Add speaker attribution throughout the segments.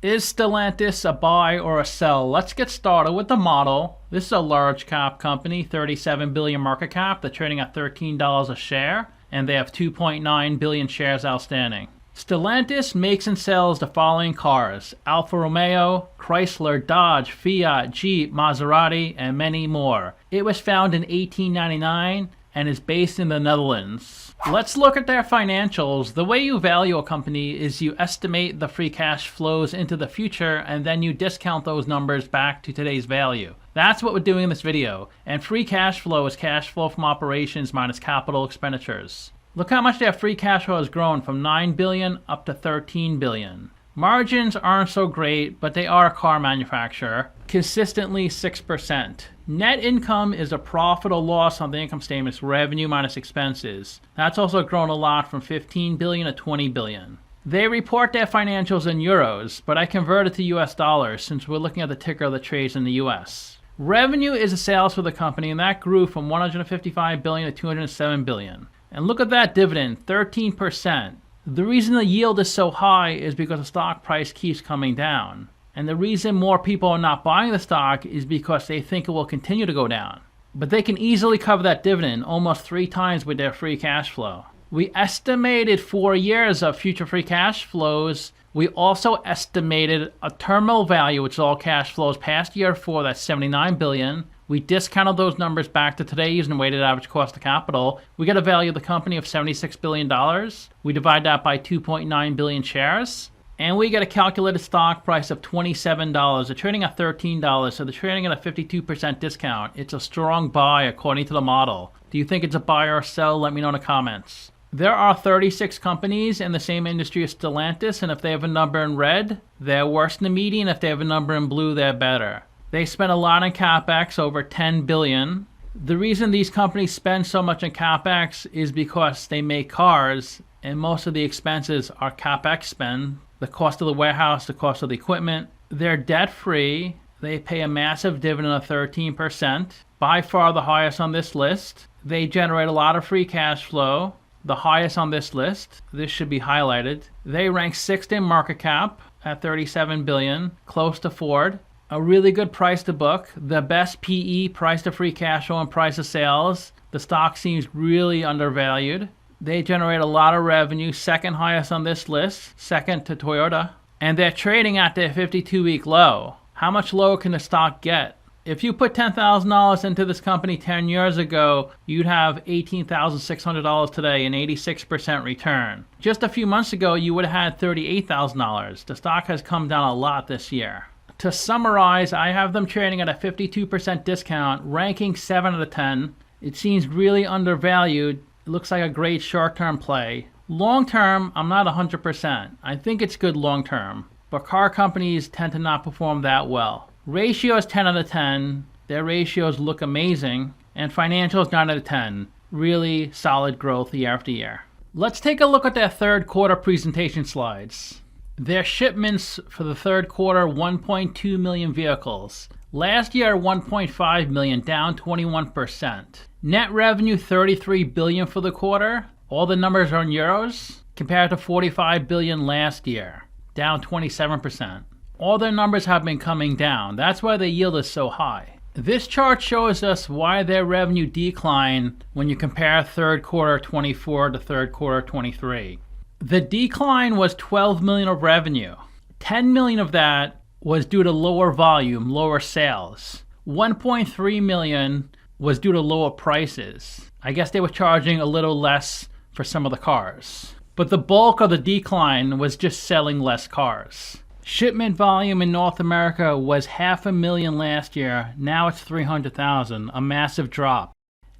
Speaker 1: Is Stellantis a buy or a sell? Let's get started with the model. This is a large cap company, 37 billion market cap. They're trading at $13 a share, and they have 2.9 billion shares outstanding. Stellantis makes and sells the following cars: Alfa Romeo, Chrysler, Dodge, Fiat, Jeep, Maserati, and many more. It was founded in 1899 and is based in the Netherlands. Let's look at their financials. The way you value a company is you estimate the free cash flows into the future, and then you discount those numbers back to today's value. That's what we're doing in this video. And free cash flow is cash flow from operations minus capital expenditures. Look how much their free cash flow has grown from 9 billion up to 13 billion. Margins aren't so great, but they are a car manufacturer. Consistently 6%. Net income is a profit or loss on the income statement. It's revenue minus expenses. That's also grown a lot from 15 billion to 20 billion. They report their financials in euros, but I converted to US dollars since we're looking at the ticker that trades in the US. Revenue is the sales for the company, and that grew from 155 billion to 207 billion. And look at that dividend, 13%. The reason the yield is so high is because the stock price keeps coming down. And the reason more people are not buying the stock is because they think it will continue to go down. But they can easily cover that dividend almost 3 times with their free cash flow. We estimated 4 years of future free cash flows. We also estimated a terminal value, which is all cash flows past year 4, that's 79 billion. We discounted those numbers back to today using weighted average cost of capital. We got a value of the company of $76 billion. We divide that by 2.9 billion shares. And we get a calculated stock price of $27. They're trading at $13, so they're trading at a 52% discount. It's a strong buy according to the model. Do you think it's a buy or a sell? Let me know in the comments. There are 36 companies in the same industry as Stellantis, and if they have a number in red, they're worse than the median. If they have a number in blue, they're better. They spend a lot on CapEx, over 10 billion. The reason these companies spend so much on CapEx is because they make cars, and most of the expenses are CapEx spend. The cost of the warehouse, the cost of the equipment. They're debt-free. They pay a massive dividend of 13%, by far the highest on this list. They generate a lot of free cash flow, the highest on this list. This should be highlighted. They rank 6th in market cap at 37 billion, close to Ford. A really good price to book. The best PE, price to free cash flow, and price of sales. The stock seems really undervalued. They generate a lot of revenue, 2nd highest on this list, 2nd to Toyota. And they're trading at their 52-week low. How much lower can the stock get? If you put $10,000 into this company 10 years ago, you'd have $18,600 today, an 86% return. Just a few months ago, you would have had $38,000. The stock has come down a lot this year. To summarize, I have them trading at a 52% discount, ranking 7 out of 10. It seems really undervalued. It looks like a great short-term play. Long-term, I'm not 100%. I think it's good long-term, but car companies tend to not perform that well. Ratio is 10 out of 10. Their ratios look amazing. And financials 9 out of 10. Really solid growth year after year. Let's take a look at their third quarter presentation slides. Their shipments for the third quarter, 1.2 million vehicles. Last year, 1.5 million, down 21%. Net revenue, 33 billion for the quarter. All the numbers are in euros, compared to 45 billion last year, down 27%. All their numbers have been coming down. That's why the yield is so high. This chart shows us why their revenue declined when you compare third quarter 24 to third quarter 23. The decline was 12 million of revenue. 10 million of that was due to lower volume, lower sales. 1.3 million was due to lower prices. I guess they were charging a little less for some of the cars. But the bulk of the decline was just selling less cars. Shipment volume in North America was 500,000 last year. Now it's 300,000, a massive drop.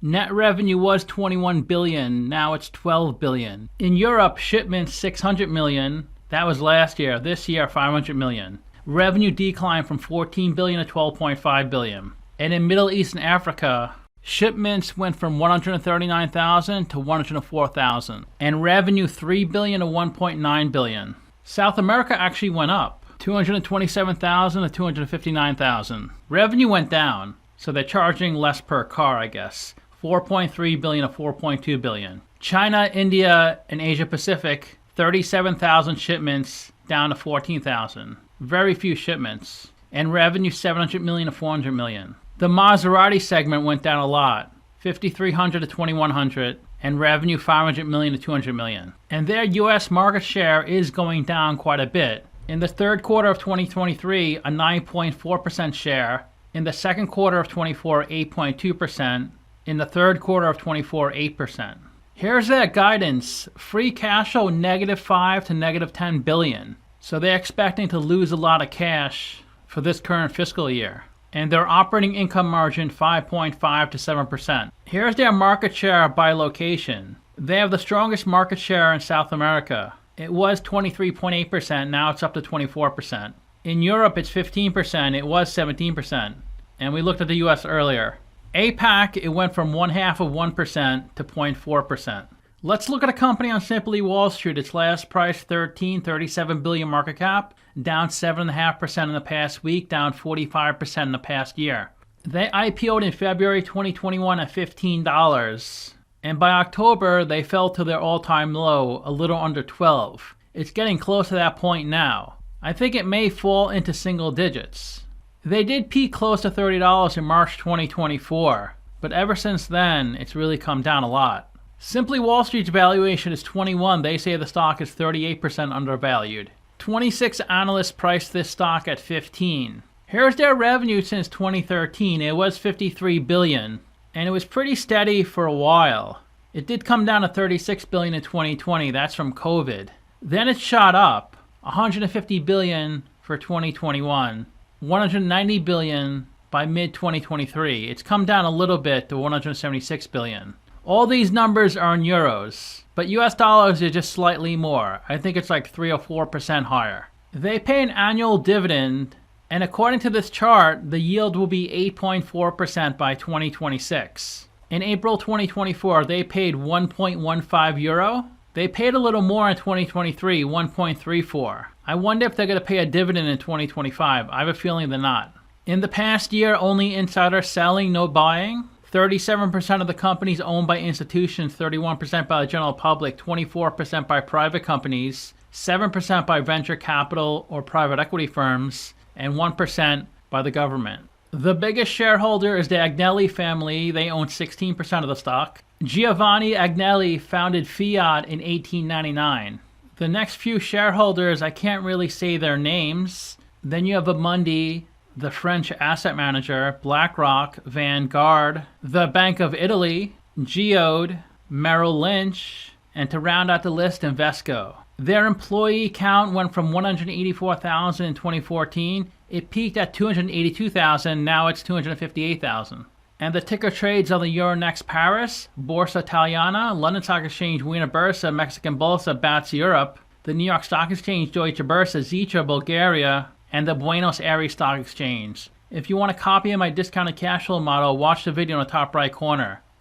Speaker 1: Net revenue was 21 billion, now it's 12 billion. In Europe, shipments 600 million, that was last year. This year, 500 million. Revenue declined from 14 billion to 12.5 billion. And in Middle East and Africa, shipments went from 139,000 to 104,000. And revenue 3 billion to 1.9 billion. South America actually went up, 227,000 to 259,000. Revenue went down, so they're charging less per car, I guess. 4.3 billion to 4.2 billion. China, India, and Asia Pacific, 37,000 shipments down to 14,000. very few shipments, and revenue 700 million to 400 million. The Maserati segment went down a lot, 5,300 to 2,100, and revenue 500 million to 200 million. And their US market share is going down quite a bit. In the third quarter of 2023, a 9.4% share. In the second quarter of 24, 8.2%. In the third quarter of 24, 8%. Here's their guidance. Free cash flow -5 to -10 billion. So they're expecting to lose a lot of cash for this current fiscal year. And their operating income margin 5.5 to 7%. Here's their market share by location. They have the strongest market share in South America. It was 23.8%, now it's up to 24%. In Europe, it's 15%, it was 17%. And we looked at the US earlier. APAC, it went from 0.5% to 0.4%. Let's look at a company on Simply Wall Street. Its last price, 37 billion market cap, down 7.5% in the past week, down 45% in the past year. They IPO'd in February 2021 at $15. And by October, they fell to their all-time low, a little under 12. It's getting close to that point now. I think it may fall into single digits. They did peak close to $30 in March 2024, but ever since then, it's really come down a lot. Simply Wall Street's valuation is 21. They say the stock is 38% undervalued. 26 analysts priced this stock at 15. Here's their revenue since 2013. It was 53 billion, and it was pretty steady for a while. It did come down to 36 billion in 2020. That's from COVID. Then it shot up, 150 billion for 2021, 190 billion by mid-2023. It's come down a little bit to 176 billion. All these numbers are in euros, but US dollars is just slightly more. I think it's like 3 or 4% higher. They pay an annual dividend, and according to this chart, the yield will be 8.4% by 2026. In April 2024, they paid 1.15 euro. They paid a little more in 2023, 1.34. I wonder if they're going to pay a dividend in 2025. I have a feeling they're not. In the past year, only insider selling, no buying. 37% of the companies owned by institutions, 31% by the general public, 24% by private companies, 7% by venture capital or private equity firms, and 1% by the government. The biggest shareholder is the Agnelli family. They own 16% of the stock. Giovanni Agnelli founded Fiat in 1899. The next few shareholders, I can't really say their names. Then you have Amundi, the French asset manager, BlackRock, Vanguard, the Bank of Italy, Geode, Merrill Lynch, and to round out the list, Invesco. Their employee count went from 184,000 in 2014. It peaked at 282,000. Now it's 258,000. And the ticker trades on the Euronext Paris, Borsa Italiana, London Stock Exchange, Wiener Börse, Mexican Bolsa, BATS Europe, the New York Stock Exchange, Deutsche Börse, Zitra, Bulgaria, and the Buenos Aires Stock Exchange. If you want a copy of my discounted cash flow model, watch the video in the top right corner.